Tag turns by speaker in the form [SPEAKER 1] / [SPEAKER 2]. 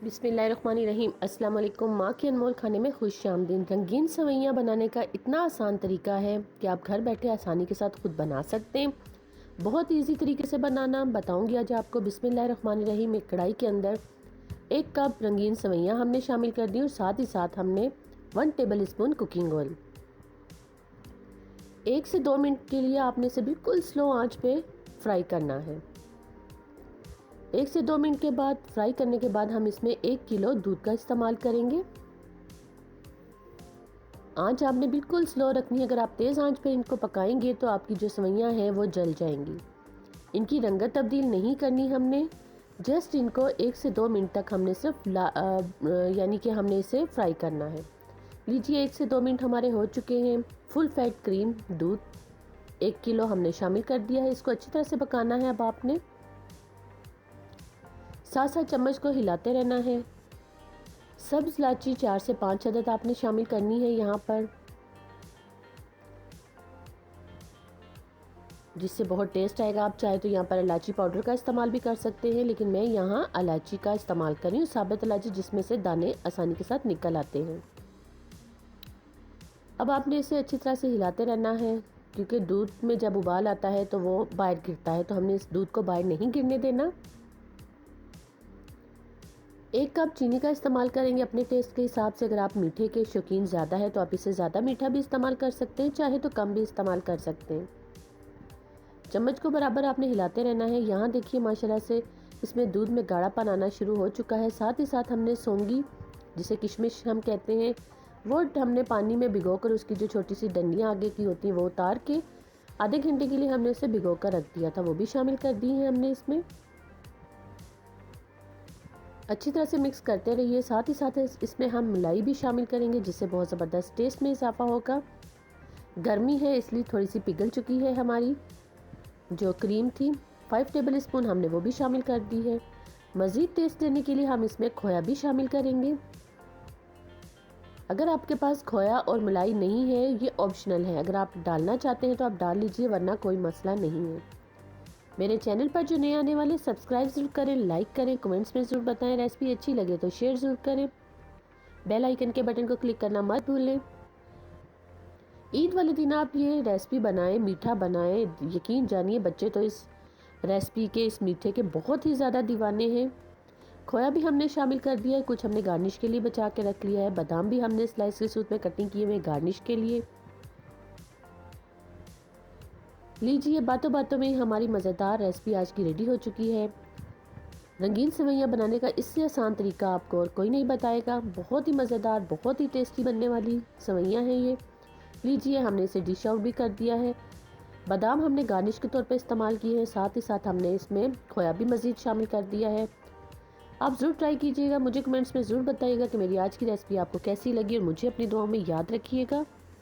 [SPEAKER 1] बिस्मिल्लाहिर्रहमानिर्रहीम। अस्सलाम वालेकुम। माँ के अनमोल खाने में खुश आमदीद। रंगीन सेवइयाँ बनाने का इतना आसान तरीका है कि आप घर बैठे आसानी के साथ खुद बना सकते हैं। बहुत इजी तरीके से बनाना बताऊंगी आज आपको। बिस्मिल्लाहिर्रहमानिर्रहीम। एक कढ़ाई के अंदर 1 कप रंगीन सेवइयाँ हमने शामिल कर दी और साथ ही साथ हमने 1 टेबल स्पून कुकिंग ऑयल। 1 से 2 मिनट के लिए आपने इसे बिल्कुल स्लो आंच पे फ्राई करना है। 1 से 2 मिनट के बाद फ्राई करने के बाद हम इसमें 1 किलो दूध का इस्तेमाल करेंगे। आंच आपने बिल्कुल स्लो रखनी है। अगर आप तेज़ आंच पर इनको पकाएंगे तो आपकी जो सेवइयाँ हैं वो जल जाएंगी। इनकी रंगत तब्दील नहीं करनी हमने, जस्ट इनको 1 से 2 मिनट तक हमने सिर्फ यानी कि हमने इसे फ्राई करना है। लीजिए 1 से 2 मिनट हमारे हो चुके हैं। फुल फैट क्रीम दूध 1 किलो हमने शामिल कर दिया है। इसको अच्छी तरह से पकाना है। अब आपने साथ साथ चम्मच को हिलाते रहना है। सब्ज इलायची 4 से 5 अदद आपने शामिल करनी है यहाँ पर, जिससे बहुत टेस्ट आएगा। आप चाहे तो यहाँ पर इलायची पाउडर का इस्तेमाल भी कर सकते हैं, लेकिन मैं यहाँ इलायची का इस्तेमाल कर रही हूँ, साबुत इलायची, जिसमें से दाने आसानी के साथ निकल आते हैं। अब आपने इसे अच्छी तरह से हिलाते रहना है, क्योंकि दूध में जब उबाल आता है तो वो बाहर गिरता है, तो हमने इस दूध को बाहर नहीं गिरने देना। 1 कप चीनी का इस्तेमाल करेंगे अपने टेस्ट के हिसाब से। अगर आप मीठे के शौकीन ज़्यादा है तो आप इसे ज़्यादा मीठा भी इस्तेमाल कर सकते हैं, चाहे तो कम भी इस्तेमाल कर सकते हैं। चम्मच को बराबर आपने हिलाते रहना है। यहाँ देखिए माशाल्लाह से इसमें दूध में गाढ़ापन आना शुरू हो चुका है। साथ ही साथ हमने सौंगी, जिसे किशमिश हम कहते हैं, वो हमने पानी में भिगोकर उसकी जो छोटी सी डंडियाँ आगे की होती हैं वो उतार के आधे घंटे के लिए हमने उसे भिगोकर रख दिया था, वो भी शामिल कर दी है हमने इसमें। अच्छी तरह से मिक्स करते रहिए। साथ ही साथ इसमें हम मलाई भी शामिल करेंगे, जिससे बहुत ज़बरदस्त टेस्ट में इजाफा होगा। गर्मी है इसलिए थोड़ी सी पिघल चुकी है हमारी जो क्रीम थी। 5 टेबल स्पून हमने वो भी शामिल कर दी है। मज़ीद टेस्ट देने के लिए हम इसमें खोया भी शामिल करेंगे। अगर आपके पास खोया और मलाई नहीं है, ये ऑप्शनल है, अगर आप डालना चाहते हैं तो आप डाल लीजिए, वरना कोई मसला नहीं है। मेरे चैनल पर जो नए आने वाले सब्सक्राइब ज़रूर करें, लाइक करें, कमेंट्स में ज़रूर बताएं। रेसिपी अच्छी लगे तो शेयर ज़रूर करें। बेल आइकन के बटन को क्लिक करना मत भूलें। ईद वाले दिन आप ये रेसिपी बनाएं, मीठा बनाएं। यकीन जानिए बच्चे तो इस रेसिपी के, इस मीठे के बहुत ही ज़्यादा दीवाने हैं। खोया भी हमने शामिल कर दिया है, कुछ हमने गार्निश के लिए बचा के रख लिया है। बादाम भी हमने स्लाइस के सूट में कटिंग किए हुए गार्निश के लिए। लीजिए बातों बातों में हमारी मज़ेदार रेसिपी आज की रेडी हो चुकी है। रंगीन सेवइयाँ बनाने का इससे आसान तरीका आपको और कोई नहीं बताएगा। बहुत ही मज़ेदार, बहुत ही टेस्टी बनने वाली सेवइयाँ हैं ये। लीजिए हमने इसे डिश आउट भी कर दिया है। बादाम हमने गार्निश के तौर पे इस्तेमाल किए हैं, साथ ही साथ हमने इसमें खोया भी मज़ीद शामिल कर दिया है। आप ज़रूर ट्राई कीजिएगा। मुझे कमेंट्स में ज़रूर बताइएगा कि मेरी आज की रेसिपी आपको कैसी लगी, और मुझे अपनी दुआओं में याद रखिएगा।